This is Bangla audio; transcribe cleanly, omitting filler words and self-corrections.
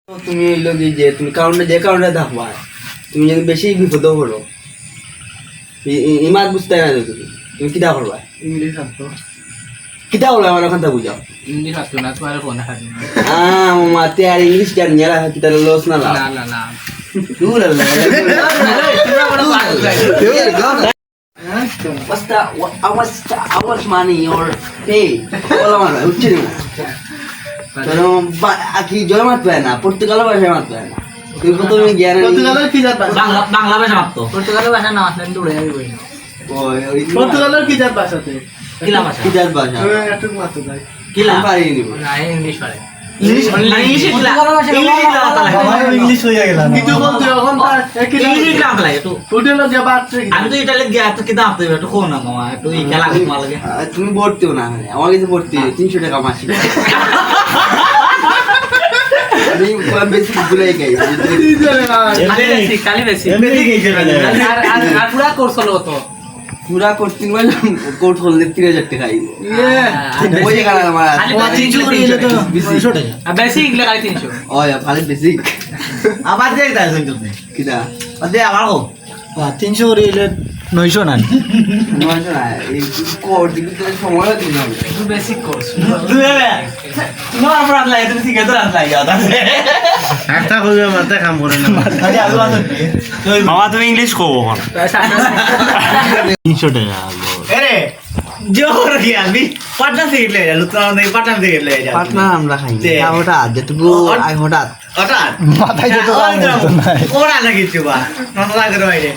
তুমি হইলো কি যে তুমি কারণে যে কারণে থাকবা তুমি যদি বেশি বিপদ পড়ো ইমাদ বুঝতে না তুমি তুমি কিটা করবা ইংলিশ আসতো কিটা বলবা আমার ওখান থেকে বুঝাও ইংলিশ আসতো না তোমার ফোন হাতে মাতে আর ইংলিশ জান নিয়া কিটা লস না লাভ না না না দূর আল্লাহ What's the how much money or pay? All আমার উঠছে না কারণ কি জয় মারতে হয় না পর্তুগাল ভাষায় মারতে হয় না তুমি প্রথমে জ্ঞান পর্তুগালের কি জাত ভাষা? বাংলা ভাষা মাত্র পর্তুগালের ভাষা না আসলে দৌড়ে যাবি বই না পর্তুগালের কি জাত ভাষাতে? কিলা ভাষা কি জাত ভাষা একটু মাত্র যাই। কিলা পারিনি না ইংলিশ পারে ইংলিশ ইংলিশ কিলা ইংলিশ হয়ে গেল কিন্তু বলতে এখন ইংলিশ কিলা লাগে তো হোটেল যে বাচ্চা আমি তো এটা গিয়া তো কিতা আপনি একটু কোন না মামা একটু এই খেলা মাল লাগে তুমি ভর্তিও না আমার কাছে ভর্তি 300 টাকা মাসিক আমি বেশি ভুলে গেছি কালি বেশি আর পুরা কোর্স হলো তো পুরা করতে কোর্ট করলে 3000 টাকা আইব ওই জায়গা আমার খালি 300 করে দিলে তো 200 টাকা আর বেশি ইগলে খালি 300 ওই ভালো বেশি আবার দেখ দাও তুমি কিটা দে আমার কো 300 করে এলে 900 না নয়তো না এই কোর্ট দিতে সময় দিন হবে একটু বেসিক কোর্স দুয়ে নো আমরা লাগে তুমি ঠিক আছে লাগে দাদা একটা কইবে মাথা কাম করে না খালি আলু আছে মামা তুমি ইংলিশ কও এখন 300 টাকা আরে জোর কি আমি পাটনা থেকে ले जा লুতরা नहीं পাটনা থেকে ले जा পাটনা আমরা খাই হঠাৎ যেটুকু হঠাৎ হঠাৎ মাথায় যেতে পারবো না ওরা না কিছু বা মাথা লাগে রে